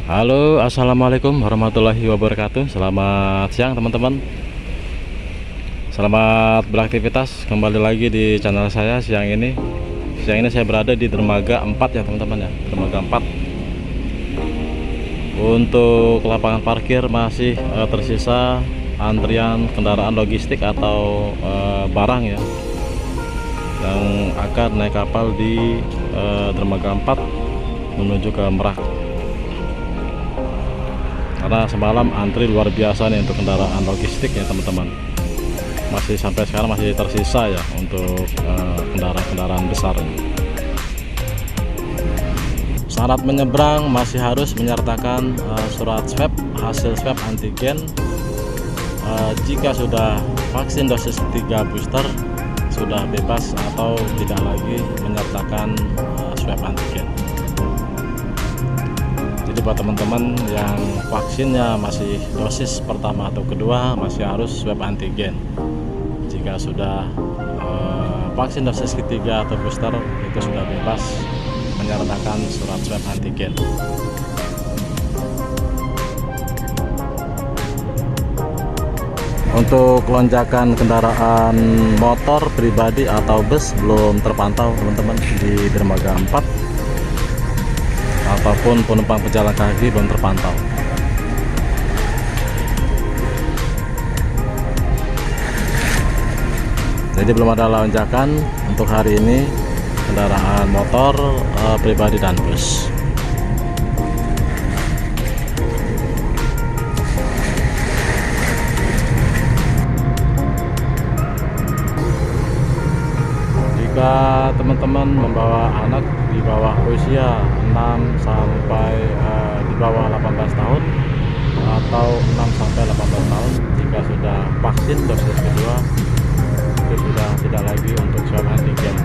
Halo, assalamualaikum warahmatullahi wabarakatuh. Selamat siang teman-teman. Selamat beraktivitas kembali lagi di channel saya siang ini. Siang ini saya berada di Dermaga 4 ya teman-teman ya, Dermaga 4. Untuk lapangan parkir masih tersisa antrian kendaraan logistik atau barang ya, yang akan naik kapal di Dermaga 4 menuju ke Merak. Karena semalam antri luar biasa nih untuk kendaraan logistik ya teman-teman. Masih sampai sekarang masih tersisa ya untuk kendaraan-kendaraan besar. Syarat menyeberang masih harus menyertakan surat swab, hasil swab antigen. Jika sudah vaksin dosis 3 booster sudah bebas atau tidak lagi menyertakan swab antigen. Jadi buat teman-teman yang vaksinnya masih dosis pertama atau kedua masih harus swab antigen. Jika sudah vaksin dosis ketiga atau booster itu sudah bebas menyertakan surat swab antigen. Untuk lonjakan kendaraan motor pribadi atau bus belum terpantau teman-teman di Dermaga 4, ataupun penumpang pejalan kaki belum terpantau. Jadi belum ada lonjakan untuk hari ini kendaraan motor pribadi dan bus. Jika teman-teman membawa anak di bawah usia 6 sampai di bawah 18 tahun atau 6 sampai 18 tahun, jika sudah vaksin dosis kedua itu sudah tidak lagi untuk swab antigen.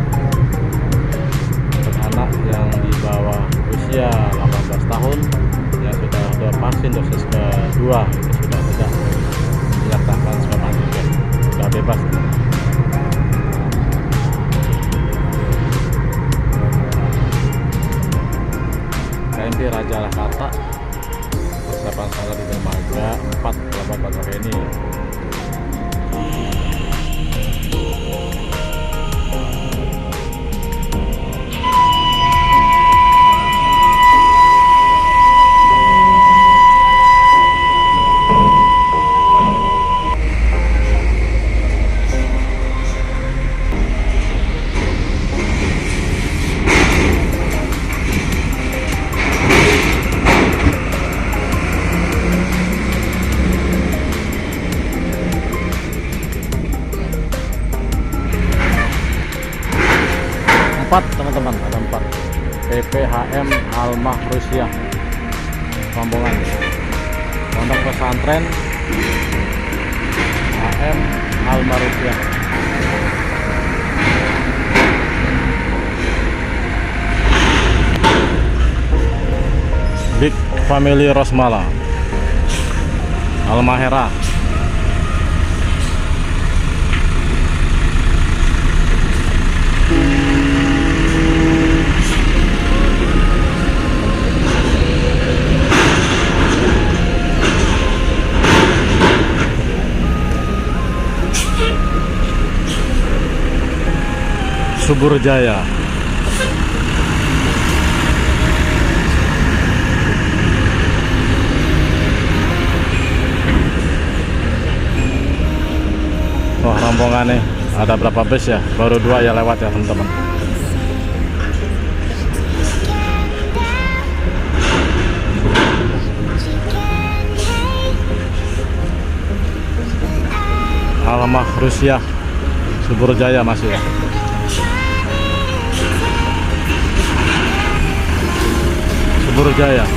Untuk anak yang di bawah usia 18 tahun yang sudah vaksin dosis kedua itu sudah tidak menyertakan swab antigen, sudah bebas. KMP Raja Jakarta persiapan sana di Dermaga 4 pelabuhan Bakauheni. Teman-teman ada 4 PPHM Al-Mahrusyah rombongan Pondok Pesantren HM Al-Mahrusyah. Big Family Rosmala Al-Mahera. Subur Jaya. Wah, rombongan nih ada berapa bus ya? Baru 2 ya lewat ya teman-teman. Al-Mahrusyah Subur Jaya masih ya. Subur Jaya 3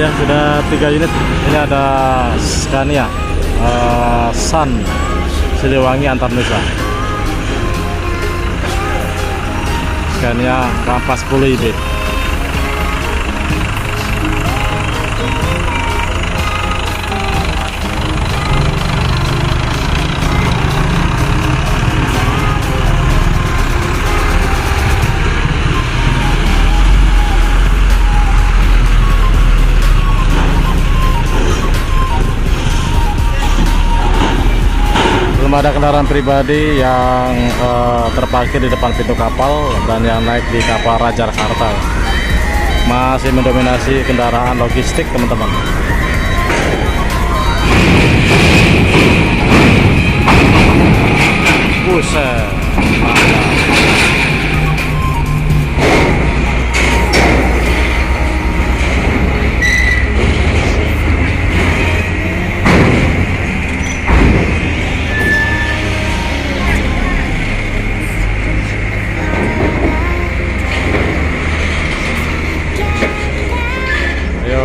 ya, sudah 3 unit. Ini ada Scania Sun Siliwangi Antarnusa, Scania K40 IB. belum ada kendaraan pribadi yang terparkir di depan pintu kapal dan yang naik di kapal Raja Jakarta. Masih mendominasi kendaraan logistik, teman-teman. Buset, mantap.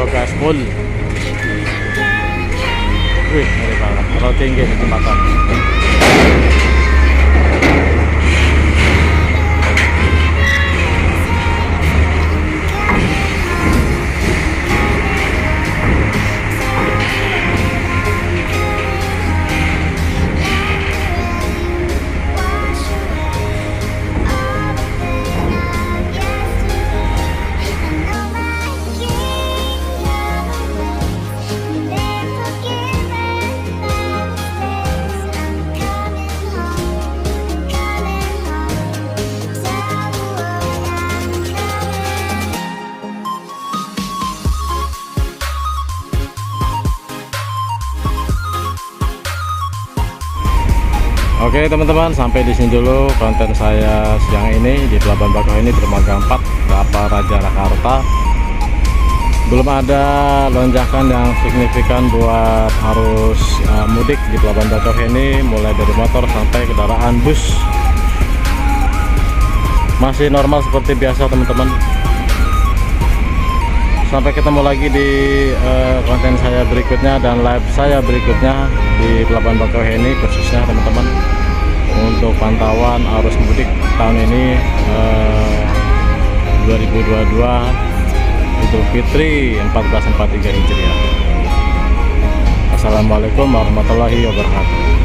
Gas full. Wih, ngeri banget. Terlalu tinggi nih jembatan. Oke teman-teman, sampai di sini dulu konten saya siang ini di Pelabuhan Bakauheni Dermaga 4 kapal Raja Jakarta. Belum ada lonjakan yang signifikan buat harus mudik di Pelabuhan Bakauheni, mulai dari motor sampai kendaraan bus. Masih normal seperti biasa teman-teman. Sampai ketemu lagi di konten saya berikutnya dan live saya berikutnya di Pelabuhan Bakauheni, khususnya teman-teman untuk pantauan arus mudik tahun ini 2022 Idul Fitri 1443 Hijriah. Assalamualaikum warahmatullahi wabarakatuh.